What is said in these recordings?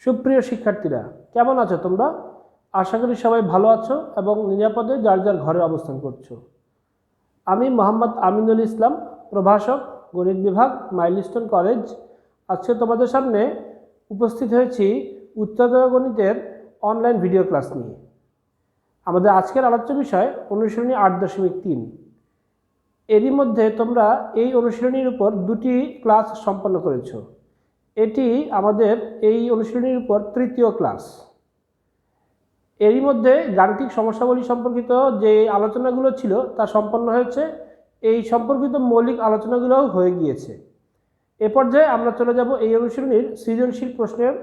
সুপ্রিয় শিক্ষার্থীরা, কেমন আছো তোমরা? আশা করি সবাই ভালো আছো এবং নিরাপদে যার যার ঘরে অবস্থান করছো। আমি মোহাম্মদ আমিনুল ইসলাম, প্রভাষক, গণিত বিভাগ, মাইলস্টোন কলেজ। আজকে তোমাদের সামনে উপস্থিত হয়েছি উচ্চতর গণিতের অনলাইন ভিডিও ক্লাস নিয়ে। আমাদের আজকের আলোচ্য বিষয় অনুশীলনী 8.3। এরই মধ্যে তোমরা এই অনুশীলনীর উপর 2টি ক্লাস সম্পন্ন করেছো। এটি আমাদের এই অনুশীলনীর উপর তৃতীয় ক্লাস। এরই মধ্যে গাণিতিক সমস্যাবলী সম্পর্কিত যে আলোচনাগুলো ছিল তা সম্পন্ন হয়েছে। এই সম্পর্কিত মৌলিক আলোচনাগুলোও হয়ে গিয়েছে। এ পর্যায়ে আমরা চলে যাব এই অনুশীলনীর সৃজনশীল প্রশ্নের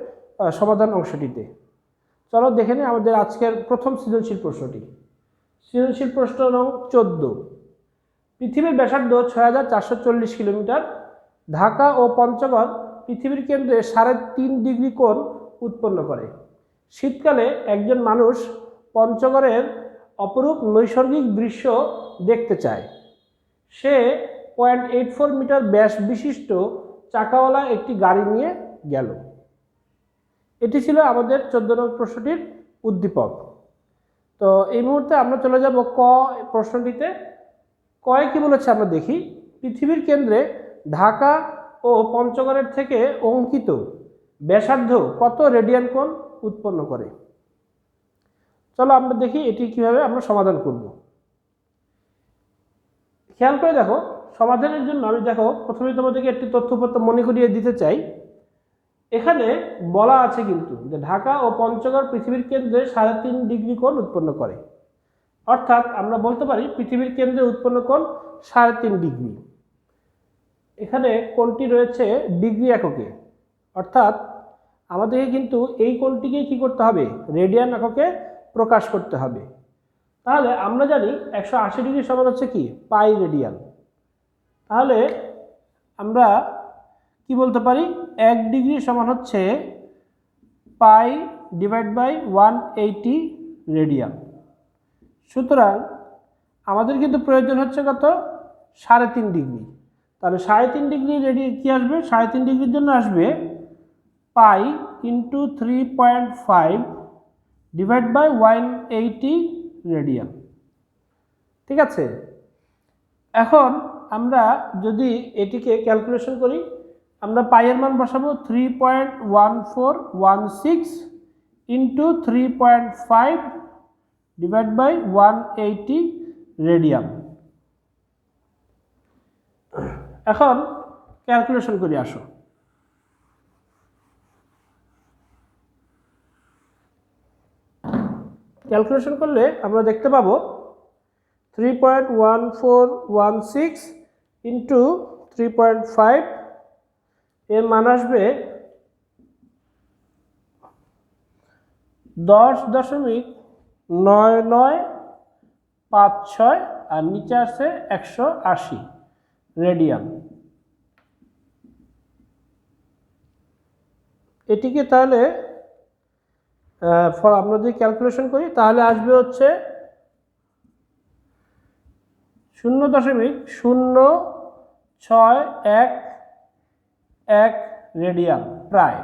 সমাধান অংশটিতে। চলো দেখে নিই আমাদের আজকের প্রথম সৃজনশীল প্রশ্নটি। সৃজনশীল প্রশ্ন নং 14। পৃথিবীর ব্যাসার্ধ 6440 কিলোমিটার। ঢাকা ও পঞ্চগড় পৃথিবীর কেন্দ্রে 3.5 ডিগ্রি কোণ উৎপন্ন করে। শীতকালে একজন মানুষ পঞ্চগড়ের অপরূপ নৈসর্গিক দৃশ্য দেখতে চায়। সে 0.84 মিটার ব্যাস বিশিষ্ট চাকাওয়ালা একটি গাড়ি নিয়ে গেল। এটি ছিল আমাদের 14 নং প্রশ্নটির উদ্দীপক। তো এই মুহূর্তে আমরা চলে যাব ক প্রশ্নটিতে। কয় কি বলেছে আমরা দেখি। পৃথিবীর কেন্দ্রে ঢাকা ও পঞ্চগড়ের থেকে অঙ্কিত ব্যাসার্ধ কত রেডিয়ান কোণ উৎপন্ন করে। চলো আমরা দেখি এটি কিভাবে আমরা সমাধান করব। খেয়াল করে দেখো, সমাধানের জন্য আমি প্রথমে তোমাদেরকে একটি তথ্যপত্র মনে করিয়ে দিতে চাই। এখানে বলা আছে কিন্তু যে ঢাকা ও পঞ্চগড় পৃথিবীর কেন্দ্রে 3.5 ডিগ্রি কোণ উৎপন্ন করে। অর্থাৎ আমরা বলতে পারি পৃথিবীর কেন্দ্রে উৎপন্ন কোণ 3.5 ডিগ্রি। এখানে কোণটি রয়েছে ডিগ্রি এককে, অর্থাৎ আমাদেরকে কিন্তু এই কোণটিকে কি করতে হবে, রেডিয়ান এককে প্রকাশ করতে হবে। তাহলে আমরা জানি 180 ডিগ্রি সমান হচ্ছে কি, পাই রেডিয়ান। তাহলে আমরা কি বলতে পারি, 1 ডিগ্রি সমান হচ্ছে পাই ডিভাইড বাই 180 রেডিয়ান। সুতরাং আমাদের কিন্তু প্রয়োজন হচ্ছে কত, 3.5 ডিগ্রি। তাহলে 3.5 ডিগ্রি কি আসবে, 3.5 ডিগ্রির জন্য আসবে pi into 3.5 divide by 180 radian. ঠিক আছে, এখন আমরা যদি এটিকে ক্যালকুলেশন করি, আমরা পাইয়ের মান বসাবো 3.1416 ইন্টু 3.5 ডিভাইড বাই 180 রেডিয়ান। এখন ক্যালকুলেশন করি, আসো। ক্যালকুলেশন করলে আমরা দেখতে পাবো 3.1416 ইন্টু 3.5 এর মান আসবে 10.9956 আর নিচে আছে 180 রেডিয়ান। এটিকে তাহলে আমরা যদি ক্যালকুলেশন করি তাহলে আসবে হচ্ছে 0.0611 রেডিয়ান, প্রায়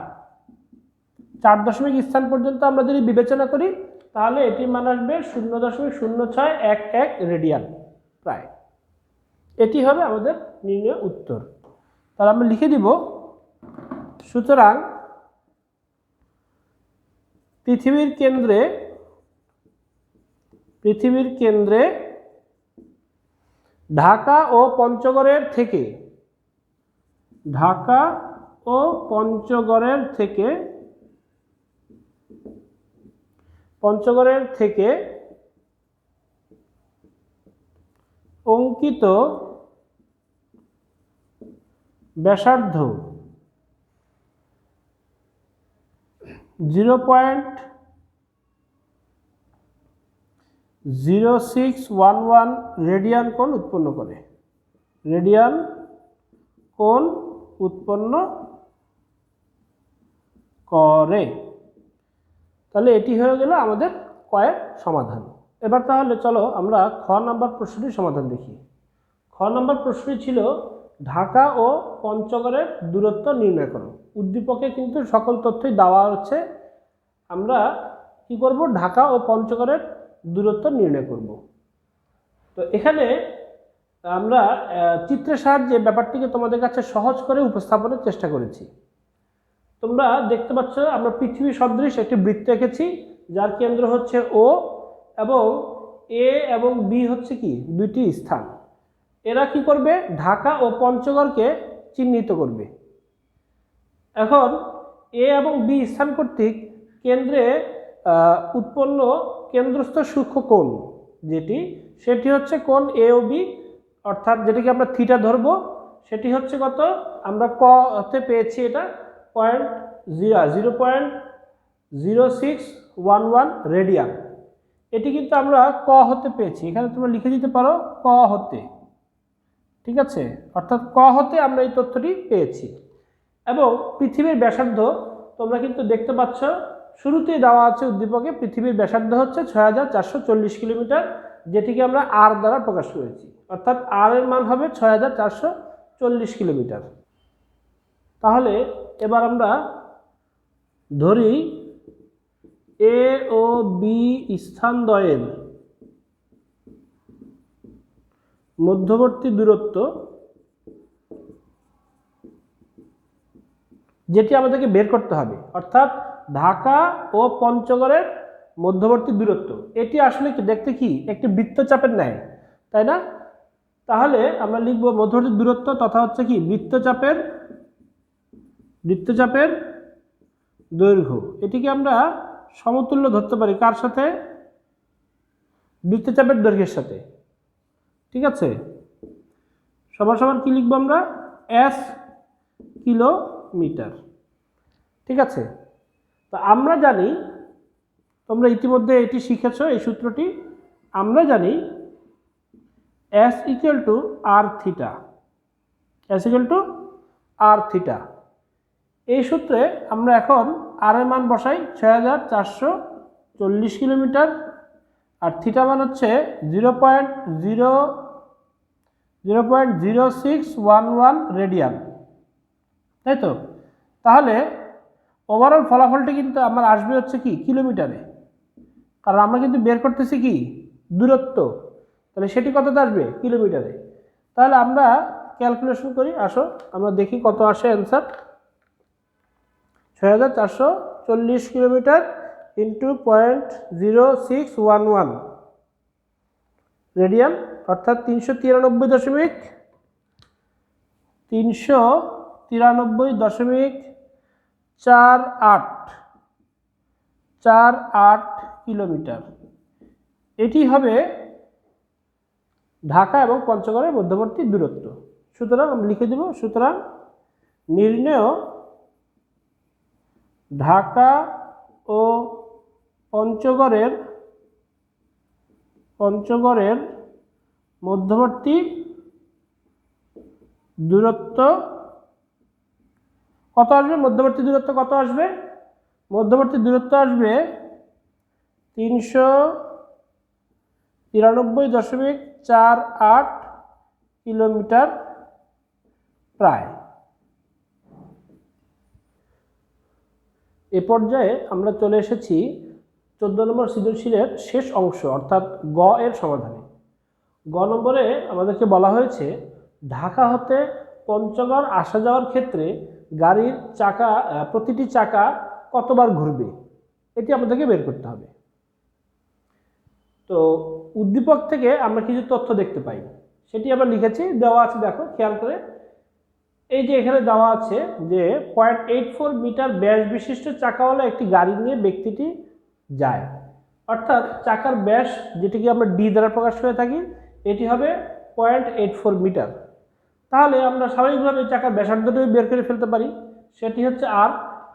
4 দশমিক স্থান পর্যন্ত আমরা যদি বিবেচনা করি তাহলে এটির মান আসবে 0.0611 রেডিয়ান প্রায়। এটি হবে আমাদের নির্ণয় উত্তর। তাহলে আমরা লিখে দিব, সুতরাং পৃথিবীর কেন্দ্রে ঢাকা ও পঞ্চগড়ের থেকে অঙ্কিত ব্যাসার্ধ 0.0611 রেডিয়ান কোণ উৎপন্ন করে। তাহলে এটি হয়ে গেল আমাদের কয়ের সমাধান। এবার তাহলে চলো আমরা খ নাম্বার প্রশ্নটির সমাধান দেখি। খ নাম্বার প্রশ্নটি ছিল, ঢাকা ও পঞ্চগড়ের দূরত্ব নির্ণয় করো। উদ্দীপকে কিন্তু সকল তথ্যই দেওয়া হচ্ছে, আমরা কি করব, ঢাকা ও পঞ্চগড়ের দূরত্ব নির্ণয় করব। তো এখানে আমরা চিত্রের সাহায্যে ব্যাপারটিকে তোমাদের কাছে সহজ করে উপস্থাপনের চেষ্টা করেছি। তোমরা দেখতে পাচ্ছ আমরা পৃথিবী সদৃশ একটি বৃত্ত এঁকেছি, যার কেন্দ্র হচ্ছে ও এবং এ এবং বি হচ্ছে কি দুইটি স্থান। এরা কি করবে, ঢাকা ও পঞ্চগড়কে চিহ্নিত করবে। এখন এ এবং বি স্থান কর্তৃক কেন্দ্রে উৎপন্ন কেন্দ্রস্থ সূক্ষ্ম কোণ সেটি হচ্ছে কোণ এ ও বি, অর্থাৎ যেটিকে আমরা থিটা ধরব, সেটি হচ্ছে কত, আমরা ক হতে পেয়েছি এটা 0.0611 রেডিয়ান। এটি কিন্তু আমরা ক হতে পেয়েছি, এখানে তোমরা লিখে দিতে পারো ক হতে, ঠিক আছে, অর্থাৎ ক হতে আমরা এই তথ্যটি পেয়েছি। এবং পৃথিবীর ব্যাসার্ধ তোমরা কিন্তু দেখতে পাচ্ছ শুরুতেই দেওয়া আছে উদ্দীপকে, পৃথিবীর ব্যাসার্ধ হচ্ছে 6440 কিলোমিটার, যেটিকে আমরা আর দ্বারা প্রকাশ করেছি, অর্থাৎ আর এর মান হবে 6440 কিলোমিটার। তাহলে এবার আমরা ধরি এ ও বি স্থানদ্বয়ের মধ্যবর্তী দূরত্ব, যেটি আমাদেরকে বের করতে হবে, অর্থাৎ ঢাকা ও পঞ্চগড়ের মধ্যবর্তী দূরত্ব। এটি আসলে দেখতে কি একটি বৃত্তচাপের ন্যায়, তাই না? তাহলে আমরা লিখব মধ্যবর্তী দূরত্ব তথা হচ্ছে কি বৃত্তচাপের দৈর্ঘ্য। এটিকে আমরা সমতুল্য ধরতে পারি কার সাথে, বৃত্তচাপের দৈর্ঘ্যের সাথে, ঠিক আছে। সমান সমান কি লিখবো আমরা, এস কিলোমিটার, ঠিক আছে। তো আমরা জানি, তোমরা ইতিমধ্যে এটি শিখেছো এই সূত্রটি, আমরা জানি S equal to r theta, S equal to r theta. এই সূত্রে আমরা এখন আর এর মান বসাই 6440 কিলোমিটার, আর থিটা মান হচ্ছে 0.0611 রেডিয়ান, তাই তো। তাহলে ওভারঅল ফলাফলটি কিন্তু আমার আসবে হচ্ছে কি কিলোমিটারে, কারণ আমরা কিন্তু বের করতেছি কি দূরত্ব, তাহলে সেটি কততে আসবে, কিলোমিটারে। তাহলে আমরা ক্যালকুলেশন করি, আসো আমরা দেখি কত আসে অ্যান্সার। 6440 কিলোমিটার ইন্টু 0.0611 রেডিয়ান, অর্থাৎ 393.48 কিলোমিটার। এটি হবে ঢাকা এবং পঞ্চগড়ের মধ্যবর্তী দূরত্ব। সুতরাং আমি লিখে দেব, সুতরাং নির্ণেয় ঢাকা ও পঞ্চগড়ের মধ্যবর্তী দূরত্ব কত আসবে, মধ্যবর্তী দূরত্ব কত আসবে, মধ্যবর্তী দূরত্ব আসবে 393.48 কিলোমিটার প্রায়। এ পর্যায়ে আমরা চলে এসেছি 14 নম্বর সৃজনশীলের শেষ অংশ, অর্থাৎ গ এর সমাধানে। গ নম্বরে আমাদেরকে বলা হয়েছে ঢাকা হতে পঞ্চগড় আসা যাওয়ার ক্ষেত্রে গাড়ির চাকা, প্রতিটি চাকা কতবার ঘুরবে, এটি আমাদেরকে বের করতে হবে। তো উদ্দীপক থেকে আমরা কিছু তথ্য দেখতে পাই, সেটি আমরা লিখেছি, দেওয়া আছে, দেখো খেয়াল করে। এই যে এখানে দেওয়া আছে যে 0.84 মিটার ব্যাস বিশিষ্ট চাকাওয়ালা একটি গাড়ি নিয়ে ব্যক্তিটি যায়, অর্থাৎ চাকার ব্যাস যেটিকে আমরা ডি দ্বারা প্রকাশ করে থাকি, এটি হবে 0.84 মিটার। তাহলে আমরা স্বাভাবিকভাবে চাকার ব্যাসার্ধটি বের করে ফেলতে পারি, সেটি হচ্ছে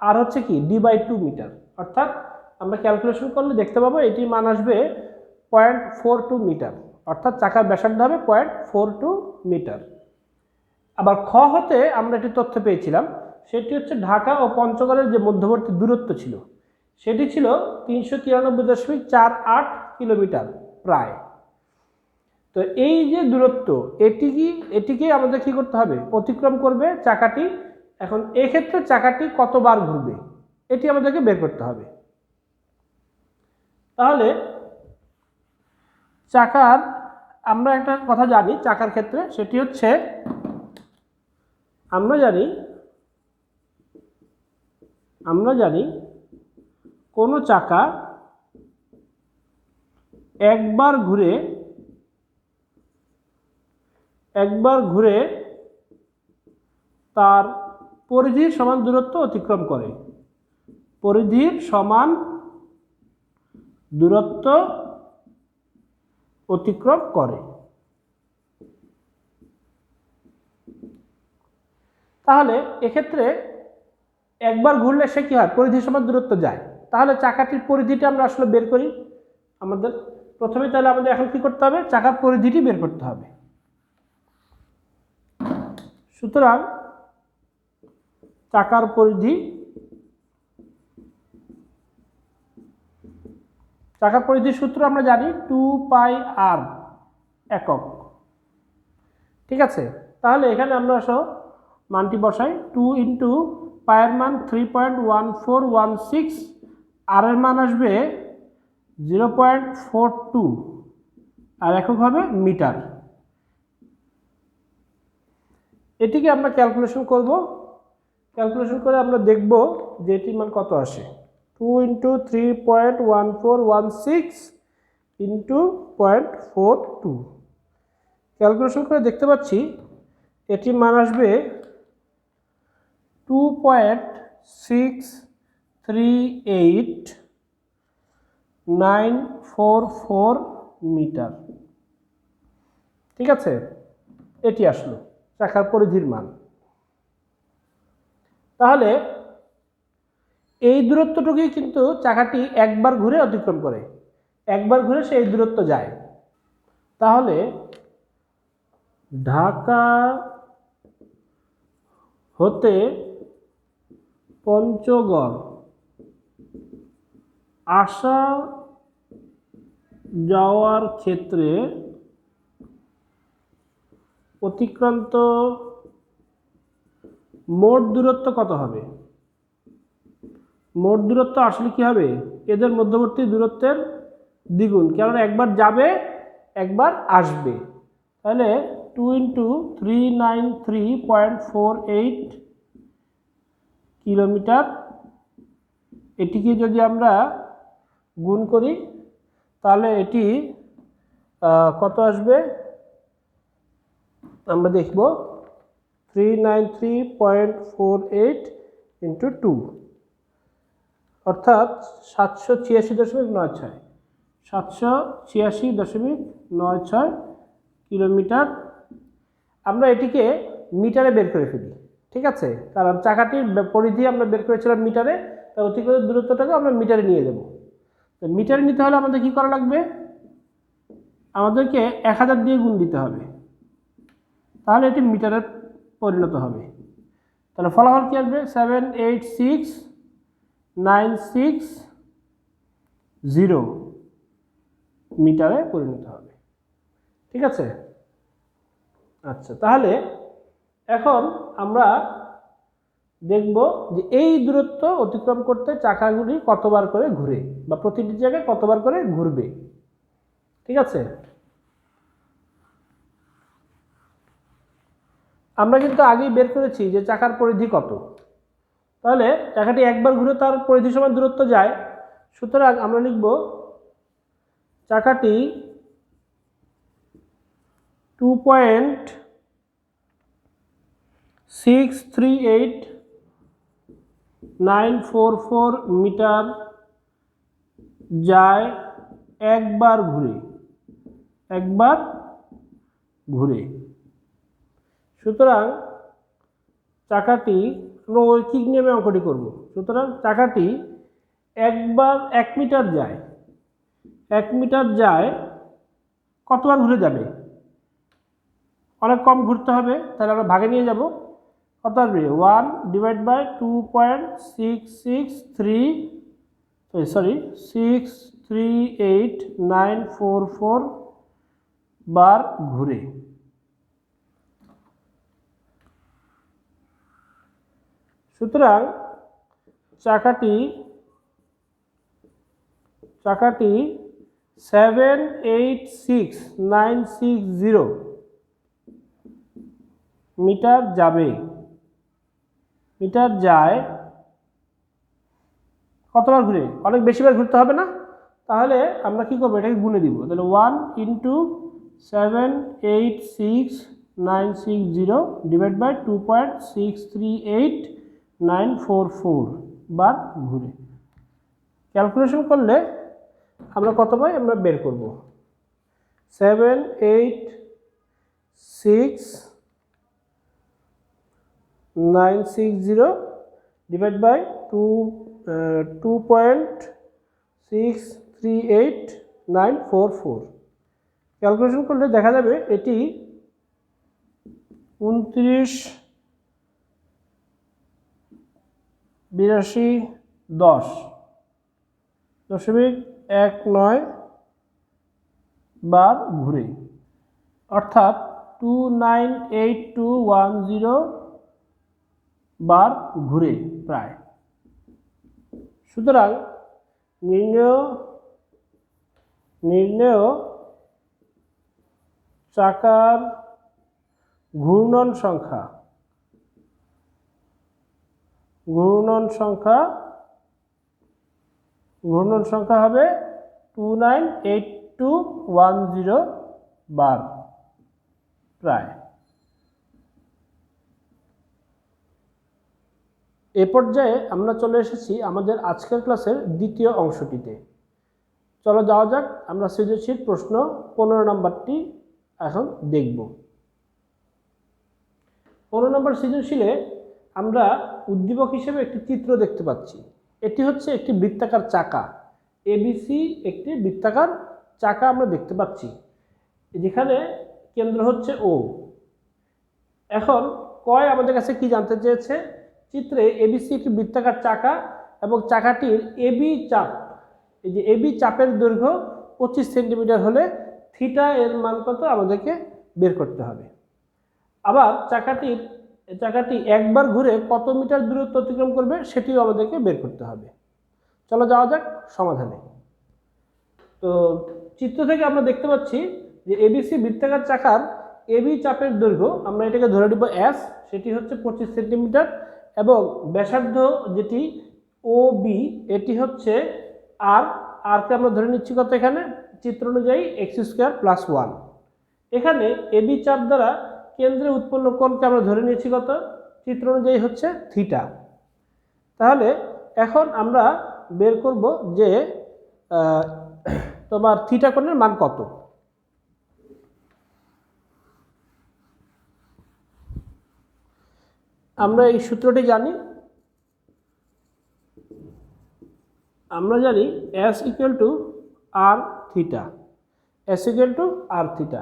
আর হচ্ছে কি d/2 মিটার, অর্থাৎ আমরা ক্যালকুলেশন করলে দেখতে পাবো এটির মান আসবে 0.42 মিটার, অর্থাৎ চাকার ব্যাসার্ধ হবে 0.42 মিটার। আবার খ হতে আমরা একটি তথ্য পেয়েছিলাম, সেটি হচ্ছে ঢাকা ও পঞ্চগড়ের যে মধ্যবর্তী দূরত্ব ছিল, সেটি ছিল 393.48 কিলোমিটার প্রায়। তো তো এই যে দূরত্ব এটিকে আমাদের কি করতে হবে, অতিক্রম করবে চাকাটি। এখন এক্ষেত্রে চাকাটি কতবার ঘুরবে এটি আমাদেরকে বের করতে হবে। তাহলে চাকার আমরা একটা কথা জানি চাকার ক্ষেত্রে, সেটি হচ্ছে আমরা জানি কোনো চাকা একবার ঘুরে তার পরিধির সমান দূরত্ব অতিক্রম করে। পরিধির সমান দূরত্ব অতিক্রম করে। তাহলে এক্ষেত্রে একবার ঘুরলে সে কি হয়, পরিধির সমান দূরত্ব যায়। তাহলে চাকাটির পরিধিটা আমরা আসলে বের করি। আমাদের প্রথমে তাহলে আমাদের এখন কি করতে হবে, চাকার পরিধিটি বের করতে হবে। সুতরাং চাকার পরিধির সূত্র আমরা জানি 2πr একক। ঠিক আছে, তাহলে এখানে আমরা মানটি বসাই। 2 ইন্টু পায়ের মান 3.1416, আর এর মান আসবে 0.42, আর একক হবে মিটার। এটিকে আমরা ক্যালকুলেশন করব। ক্যালকুলেশন করে আমরা দেখব যে এটির মান কত আসে। 2 ইন্টু 3.1416 ইন্টু 0.42, ক্যালকুলেশন করে দেখতে পাচ্ছি এটির মান আসবে 2.638944 মিটার। ঠিক আছে, এটি আসলো চাকার পরিধির মান। তাহলে এই দূরত্বটুকুই কিন্তু চাকাটি একবার ঘুরে অতিক্রম করে, একবার ঘুরে সে এই দূরত্ব যায়। তাহলে ঢাকা হতে পঞ্চগড় আসা যাওয়ার ক্ষেত্রে অতিক্রান্ত মোট দূরত্ব কত হবে? মোট দূরত্ব আসলে কি হবে, এদের মধ্যবর্তী দূরত্বের দ্বিগুণ, কেননা একবার যাবে একবার আসবে। তাহলে 2 ইন্টু 393.48 কিলোমিটার, এটিকে যদি আমরা গুণ করি তাহলে এটি কত আসবে আমরা দেখব। 393.48 ইন্টু 2 অর্থাৎ 786.96, 786.96 কিলোমিটার। আমরা এটিকে মিটারে বের করে ফেলি। ঠিক আছে, কারণ চাকাটির পরিধি আমরা বের করেছিলাম মিটারে, তাই অতিক্রান্ত দূরত্বটাকে আমরা মিটারে নিয়ে যাব। তো মিটারে নিতে হলে আমাদের কি করা লাগবে, আমাদেরকে 1000 দিয়ে গুণ দিতে হবে, তাহলে এটি মিটারে পরিণত হবে। তাহলে ফলাফল কি আসবে, 786,960 মিটারে পরিণত হবে। ঠিক আছে, আচ্ছা, তাহলে এখন আমরা দেখব যে এই দূরত্ব অতিক্রম করতে চাকাগুলি কতবার করে ঘুরে, বা প্রতিটি জায়গায় কতবার করে ঘুরবে। ঠিক আছে, আমরা কিন্তু আগেই বের করেছি যে চাকার পরিধি কত। তাহলে চাকাটি একবার ঘুরে তার পরিধি সমান দূরত্ব যায়। সুতরাং আমরা লিখব চাকাটি 2.638944 মিটার যায় একবার ঘুরে। সুতরাং চাকাটি আমরা ঐকিক নিয়মে অঙ্কটি করব। সুতরাং চাকাটি 1 মিটার যায় কতবার ঘুরে যাবে, অনেক কম ঘুরতে হবে, তাহলে আমরা ভাগে নিয়ে যাব। কত আসবে, 1/2.638944 বার ঘুরে। সুতরাং চাকাটি 786,960 মিটার যাবে, মিটার যায় কতবার ঘুরে? অনেক বেশিবার ঘুরতে হবে না? তাহলে আমরা কি করবো, এটাকে গুণে দিব। তাহলে 1 × 786,960 ডিভাইড বাই 2.638944 বার ঘুরে। ক্যালকুলেশন করলে আমরা কত পাই আমরা বের করব। 786,960 ডিভাইড বাই 2.638944। ক্যালকুলেশন করলে দেখা যাবে এটি 29,82,10.19 বার ঘুরে, অর্থাৎ 298210 বার ঘুরে প্রায়। সুতরাং নির্ণেয় চাকার ঘূর্ণন সংখ্যা হবে 298210 বার প্রায়। এ পর্যায়ে আমরা চলে এসেছি আমাদের আজকের ক্লাসের দ্বিতীয় অংশটিতে। চলো যাওয়া যাক, আমরা সৃজনশীল প্রশ্ন 15 নম্বরটি এখন দেখব। 15 নম্বর সৃজনশীলে আমরা উদ্দীপক হিসেবে একটি চিত্র দেখতে পাচ্ছি। এটি হচ্ছে একটি বৃত্তাকার চাকা, এবিসি একটি বৃত্তাকার চাকা আমরা দেখতে পাচ্ছি, যেখানে কেন্দ্র হচ্ছে ও। এখন কয় আমাদের কাছে কি জানতে চেয়েছে? চিত্রে এবিসি একটি বৃত্তাকার চাকা এবং চাকাটির এবি চাপ, এই যে এবি চাপের দৈর্ঘ্য 25 সেন্টিমিটার হলে থিটা এর মান কত আমাদেরকে বের করতে হবে। আবার চাকাটি একবার ঘুরে কত মিটার দূরত্ব অতিক্রম করবে সেটিও আমাদেরকে বের করতে হবে। চলো যাওয়া যাক সমাধানে। তো চিত্র থেকে আমরা দেখতে পাচ্ছি যে এবিসি বৃত্তাকার চাকার এবি চাপের দৈর্ঘ্য, আমরা এটাকে ধরে নিব এস, সেটি হচ্ছে 25 সেন্টিমিটার, এবং ব্যাসার্ধ যেটি ও বি এটি হচ্ছে আর, আরকে আমরা ধরে নিচ্ছি কত এখানে চিত্র অনুযায়ী x² + 1। এখানে এবি চাপ দ্বারা কেন্দ্রে উৎপন্ন কোণকে আমরা ধরে নিয়েছি কত চিত্র অনুযায়ী হচ্ছে থিটা। তাহলে এখন আমরা বের করব যে তোমার থিটা কোণের মান কত। আমরা এই সূত্রটি জানি, S = r theta, S = r theta.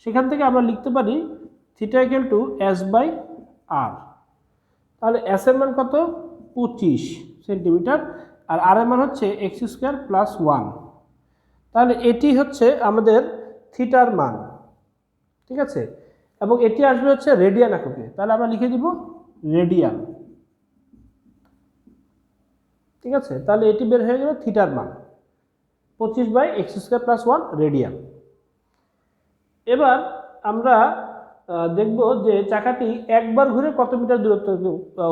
সেখান থেকে আমরা লিখতে পারি থিটা = S/r। তাহলে S এর মান কত 25 সেন্টিমিটার, আর r এর মান হচ্ছে x² + 1। তাহলে এটি হচ্ছে আমাদের থিটার মান, ঠিক আছে, এবং এটি আসবে হচ্ছে রেডিয়ান এককে। তাহলে আমরা লিখে দিব রেডিয়ান, ঠিক আছে। তাহলে এটি বের হয়ে গেল থিটার মান 25/x² + 1 রেডিয়ান। এবার আমরা দেখব যে চাকাটি একবার ঘুরে কত মিটার দূরত্ব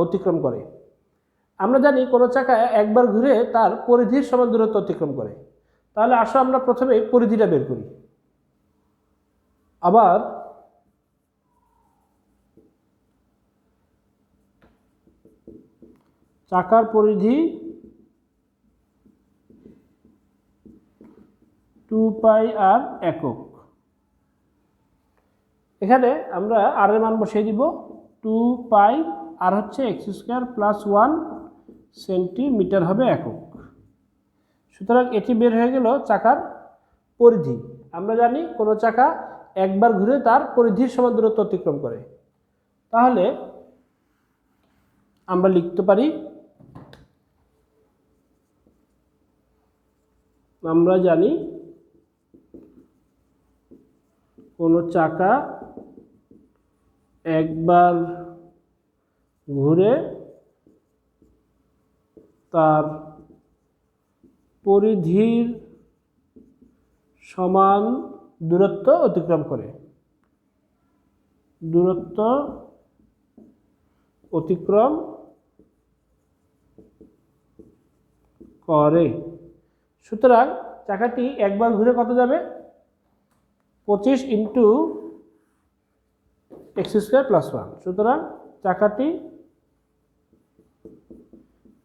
অতিক্রম করে। আমরা জানি কোনো চাকা একবার ঘুরে তার পরিধির সমান দূরত্ব অতিক্রম করে। তাহলে আসো আমরা প্রথমে পরিধিটা বের করি। আবার চাকার পরিধি 2πr একক। এখানে আমরা r এর মান বসিয়ে দিব 2π, আর হচ্ছে x² + 1 সেন্টিমিটার হবে একক। সুতরাং এটি বের হয়ে গেল চাকার পরিধি। আমরা জানি কোনো চাকা একবার ঘুরে তার পরিধির সমান দূরত্ব অতিক্রম করে। তাহলে আমরা লিখতে পারি, আমরা জানি কোনো চাকা একবার ঘুরে তার পরিধির সমান দূরত্ব অতিক্রম করে। দূরত্ব অতিক্রম করে। সুতরাং চাকাটি একবার ঘুরে কত যাবে? 25 ইন্টু এক্স স্কোয়ার প্লাস 1। সুতরাং চাকাটি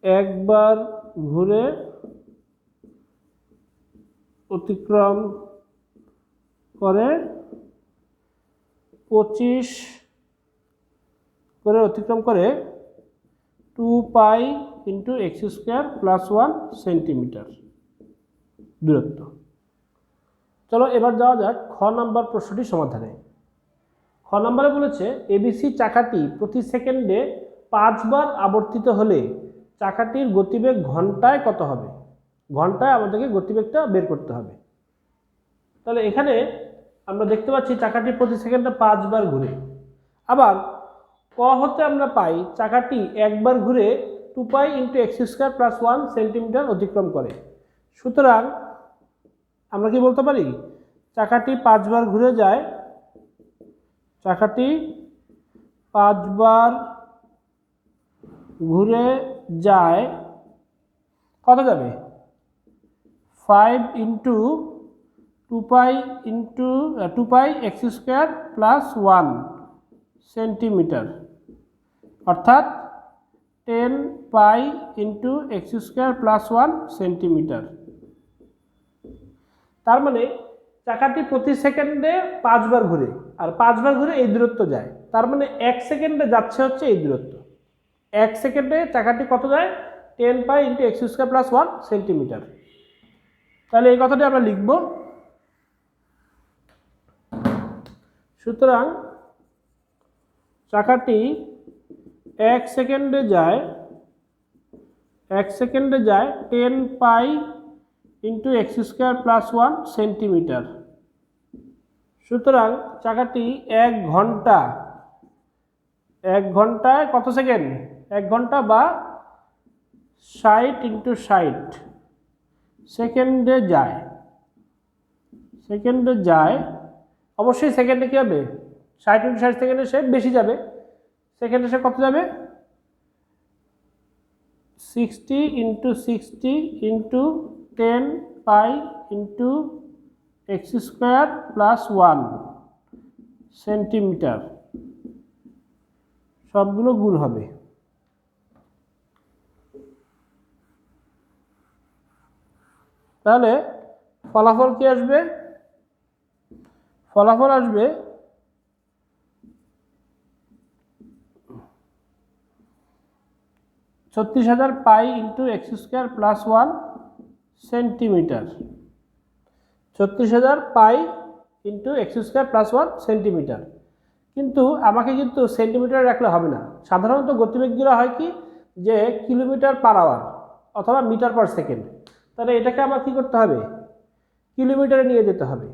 একবার ঘুরে অতিক্রম করে 25 করে অতিক্রম করে 2 pi into x square plus 1 centimetre দূরত্ব। চলো এবার যাওয়া যাক খ নাম্বার প্রশ্নটি সমাধানে। খ নাম্বারে বলেছে এবিসি চাকাটি প্রতি সেকেন্ডে 5 বার আবর্তিত হলে চাকাটির গতিবেগ ঘন্টায় কত হবে? ঘন্টায় আমাদেরকে গতিবেগটা বের করতে হবে। তাহলে এখানে আমরা দেখতে পাচ্ছি চাকাটি প্রতি সেকেন্ডে 5 বার ঘুরে। আবার ক হতে আমরা পাই চাকাটি একবার ঘুরে 2 pi into x square plus 1 centimetre অতিক্রম করে। সুতরাং আমরা কি বলতে পারি? চাকাটি 5 বার ঘুরে যায়, চাকাটি 5 বার ঘুরে যায় কত যাবে? 5 ইন্টু 2 পাই এক্স স্কোয়ার প্লাস 1 সেন্টিমিটার, অর্থাৎ 10 pi into x square plus 1 centimetre. তার মানে চাকাটি প্রতি সেকেন্ডে 5 বার ঘুরে, আর 5 বার ঘুরে এই দূরত্ব যায়। তার মানে 1 সেকেন্ডে যাচ্ছে হচ্ছে এই দূরত্ব। 1 সেকেন্ডে চাকাটি কত যায়? 10 pi into x square plus 1 centimetre. তাহলে এই কথাটি আমরা লিখব। সুতরাং চাকাটি 1 সেকেন্ডে যায় 10 pi into x square plus 1 centimetre. সুতরাং চাকাটি 1 ঘন্টায় কত সেকেন্ড? 1 ঘন্টা বা 60 ইন্টু 60 সেকেন্ডে যায়। অবশ্যই সেকেন্ডে কী হবে? 60 ইন্টু 60 সেকেন্ডে সে বেশি যাবে। সেকেন্ডে সে কত যাবে? 60 into 60 into 10 pi into x square plus 1 centimetre, সবগুলো গুণ হবে। তাহলে ফলাফল কি আসবে? ফলাফল আসবে 36,000 pi into x square plus 1 centimetre. 36,000 pi into x square plus 1 centimetre. কিন্তু আমাকে কিন্তু সেন্টিমিটার রাখলে হবে না। সাধারণত গতিবেগগুলো হয় কি যে কিলোমিটার পার আওয়ার অথবা মিটার পার সেকেন্ড। তাহলে এটাকে আমার কী করতে হবে? কিলোমিটারে নিয়ে যেতে হবে।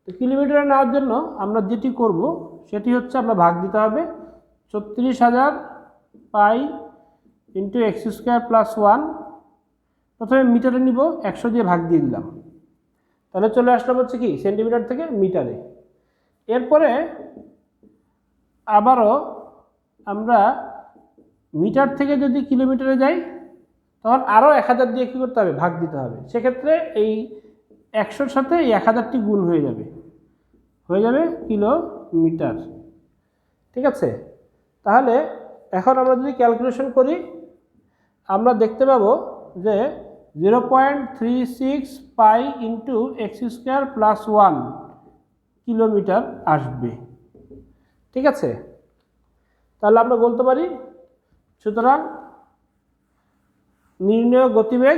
তো কিলোমিটারে নেওয়ার জন্য আমরা যেটি করব সেটি হচ্ছে আমরা ভাগ দিতে হবে। 36,000 pi into x square plus 1, প্রথমে মিটারে নিব, 100 দিয়ে ভাগ দিয়ে দিলাম। তাহলে চলে আসলাম হচ্ছে কি সেন্টিমিটার থেকে মিটারে। এরপরে আবারও আমরা মিটার থেকে যদি কিলোমিটারে যাই তখন আরও 1000 দিয়ে কী করতে হবে? ভাগ দিতে হবে। সেক্ষেত্রে এই 100-র সাথে এই 1000টি গুণ হয়ে যাবে কিলোমিটার। ঠিক আছে? তাহলে এখন আমরা যদি ক্যালকুলেশন করি আমরা দেখতে পাবো যে 0.36 pi into x square plus 1 kilometre আসবে। ঠিক আছে? তাহলে আমরা বলতে পারি সুতরাং নির্ণেয় গতিবেগ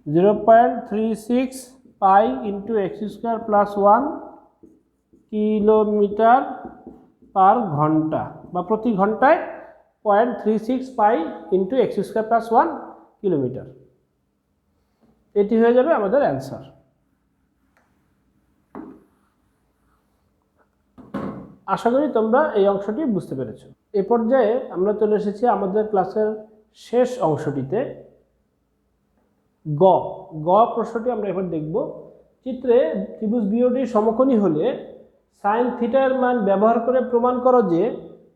0.36 pi into x square plus 1 kilometre পার ঘন্টা বা প্রতি ঘন্টায় 0.36 pi into x square plus 1 kilometre. এটি হয়ে যাবে আমাদের অ্যান্সার। আশা করি তোমরা এই অংশটি বুঝতে পেরেছো। এ পর্যায়ে আমরা চলে এসেছি আমাদের ক্লাসের শেষ অংশটিতে। গ প্রশ্নটি আমরা এবার দেখব। চিত্রে ত্রিভুজ বিওডির সমকোণী হলে সাইন থিটার মান ব্যবহার করে প্রমাণ করো যে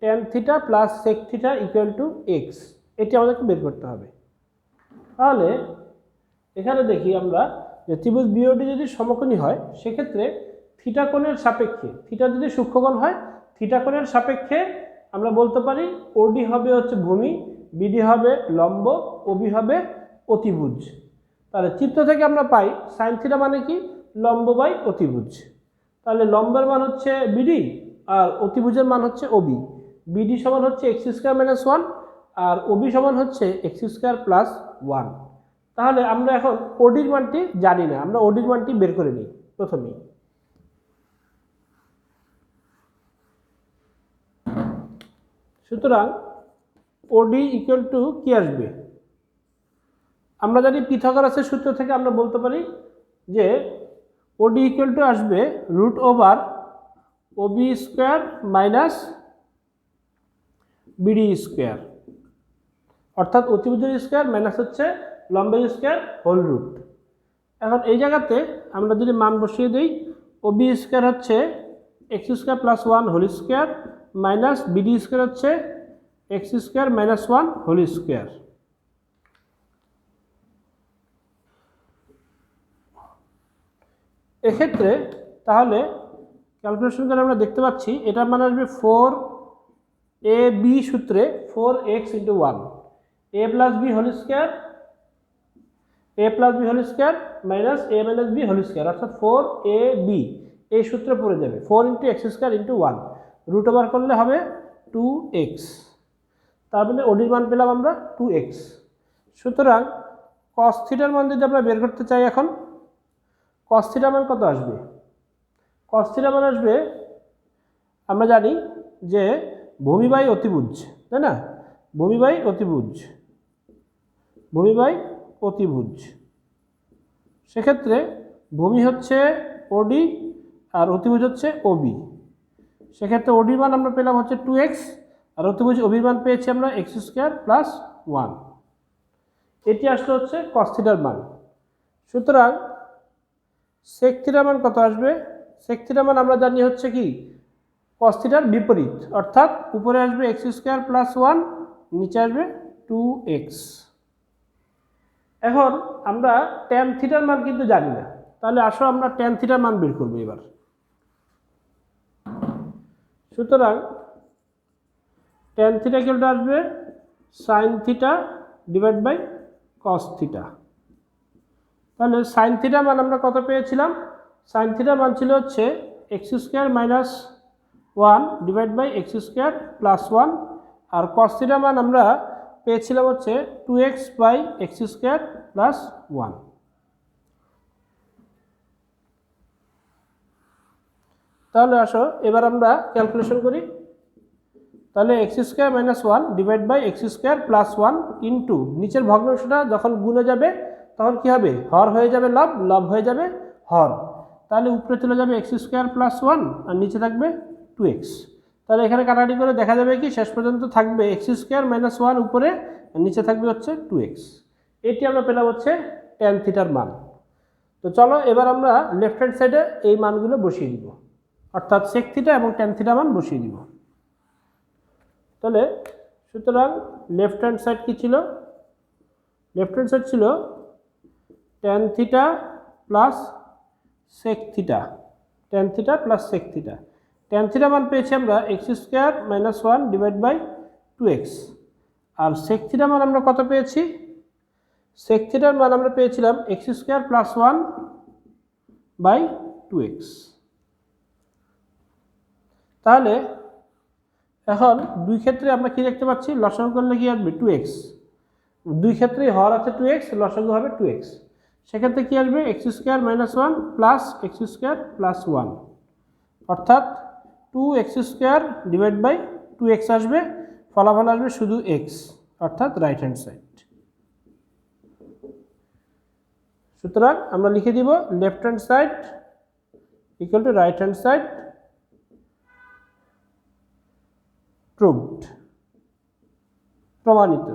tan theta plus sec theta equal to x. এটি আমাদেরকে বের করতে হবে। তাহলে এখানে দেখি আমরা যে ত্রিভুজ বিওডি যদি সমকোণী হয় সেক্ষেত্রে থিটা কোণের সাপেক্ষে, থিটা যদি সূক্ষ্মকোণ হয়, থিটা কোণের সাপেক্ষে আমরা বলতে পারি ওডি হবে হচ্ছে ভূমি, বিডি হবে লম্ব, ওবি হবে অতিভুজ। তাহলে চিত্র থেকে আমরা পাই সাইন থিটা মানে কি? লম্ব বাই অতিভুজ। তাহলে লম্বের মান হচ্ছে বিডি আর অতিভুজের মান হচ্ছে ওবি। বিডি সমান হচ্ছে এক্স স্কোয়ার মাইনাস 1 আর ওবি সমান হচ্ছে এক্স স্কোয়ার প্লাস 1। তাহলে আমরা এখন ওডির মানটি জানি না, আমরা ওডির মানটি বের করে নিই প্রথমেই। সুতরাং ওডি ইকুয়াল টু কি আসবে? আমরা জানি পিথাগোরাসের সূত্র থেকে আমরা বলতে পারি যে ওডি ইকুয়াল টু আসবে root over OB square minus BD square, অর্থাৎ অতিভুজের স্কোয়ার মাইনাস হচ্ছে লম্বের স্কোয়ার হোল রুট। এখন এই জায়গাতে আমরা যদি মান বসিয়ে দিই, ওবি স্কোয়ার হচ্ছে x square plus 1 whole square minus BD square হচ্ছে x square minus 1 whole square. এক্ষেত্রে তাহলে ক্যালকুলেশন করে আমরা দেখতে পাচ্ছি এটার মান আসবে 4ab সূত্রে 4x into 1 a plus b whole square, a plus b whole square minus a minus b whole square, অর্থাৎ 4ab এই সূত্রে পড়ে যাবে 4 into x square into 1, root over করলে হবে 2x। তার মানে ওডির মান পেলাম আমরা 2x। সুতরাং কস থিটার মান যদি আমরা বের করতে চাই, এখন কস থিটা মান কত আসবে? কস থিটা মান আসবে, আমরা জানি যে ভূমি বাই অতিভুজ, তাই না? ভূমি বাই অতিভুজ, ভূমি বাই অতিভুজ। সেক্ষেত্রে ভূমি হচ্ছে ওডি আর অতিভুজ হচ্ছে ওবি। সেক্ষেত্রে ওডির মান আমরা পেলাম হচ্ছে 2x আর অতিভুজ ওবির মান পেয়েছি আমরা এক্স স্কোয়ার প্লাস 1। এটি আসলে হচ্ছে কস থিটার মান। সুতরাং সেক থিটার মান কত আসবে? সেক থিটার মান আমরা জানি হচ্ছে কি কস থিটার বিপরীত, অর্থাৎ উপরে আসবে এক্স স্কোয়ার প্লাস 1, নিচে আসবে 2x। এখন আমরা ট্যান থিটার মান কিন্তু জানি না, তাহলে আসো আমরা ট্যান থিটার মান বের করবো এবার। সুতরাং ট্যান থিটা ইকুয়াল টু আসবে sine theta divide by cos theta. তাহলে সাইন থিটা মান আমরা কত পেয়েছিলাম? সাইন থিটা মান ছিল হচ্ছে x square minus 1 divide by x square plus 1, আর কস থিটা মান আমরা পেয়েছিলাম হচ্ছে 2x by x square plus 1। তাহলে আসো এবার আমরা ক্যালকুলেশন করি। তাহলে x square minus 1 divide by x square plus 1 into নিচের ভগ্নাংশটা যখন গুণে যাবে তখন কি হবে? হর হয়ে যাবে লব, লব হয়ে যাবে হর। তাহলে উপরে চলে যাবে এক্স স্কোয়ার প্লাস 1 আর নিচে থাকবে 2x। তাহলে এখানে কাটাকাটি করে দেখা যাবে কি শেষ পর্যন্ত থাকবে এক্স স্কোয়ার মাইনাস 1 উপরে আর নিচে থাকবে হচ্ছে 2x। এটি আমরা পেলাম হচ্ছে ট্যান থিটার মান। তো চলো এবার আমরা লেফট হ্যান্ড সাইডে এই মানগুলো বসিয়ে দিব, অর্থাৎ সেক থিটা এবং ট্যান থিটা মান বসিয়ে দিব। তাহলে সুতরাং লেফট হ্যান্ড সাইড কি ছিল? লেফট হ্যান্ড সাইড ছিল tan theta plus sec theta, tan theta plus sec theta. Tan theta মান পেয়েছি আমরা x square minus 1 divide by 2x, আর সেক থিটা মান আমরা কত পেয়েছি? সেক থিটার মান আমরা পেয়েছিলাম x square plus 1 by 2x। তাহলে এখন দুই ক্ষেত্রে আমরা কি দেখতে পাচ্ছি? লসাগু করলে কি আসবে? 2x। দুই ক্ষেত্রেই হর আছে 2x, লসাগু হবে 2x। সেক্ষেত্রে কি আসবে? X square minus 1 plus x square plus 1, অর্থাৎ 2x square divide by 2x আসবে। ফলাফল আসবে শুধু এক্স, অর্থাৎ রাইট হ্যান্ড সাইড। সুতরাং আমরা লিখে দিব left hand side equal to right hand side proved, প্রমাণিত।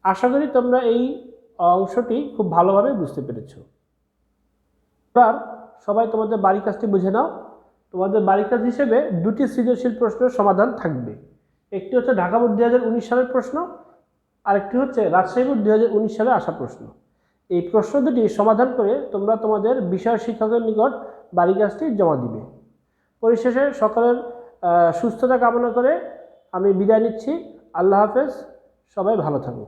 আশা করি তোমরা এই অংশটি খুব ভালোভাবে বুঝতে পেরেছ। এবার সবাই তোমাদের বাড়ির কাজটি বুঝে নাও। তোমাদের বাড়ির কাজ হিসেবে দুটি সৃজনশীল প্রশ্নের সমাধান থাকবে। একটি হচ্ছে ঢাকা বোর্ড 2019 সালের প্রশ্ন, আরেকটি হচ্ছে রাজশাহী বোর্ড 2019 সালে আসা প্রশ্ন। এই প্রশ্ন দুটি সমাধান করে তোমরা তোমাদের বিষয় শিক্ষকের নিকট বাড়ির কাজটি জমা দিবে। পরিশেষে সকলের সুস্থতা কামনা করে আমি বিদায় নিচ্ছি। আল্লাহ হাফেজ, সবাই ভালো থাকো।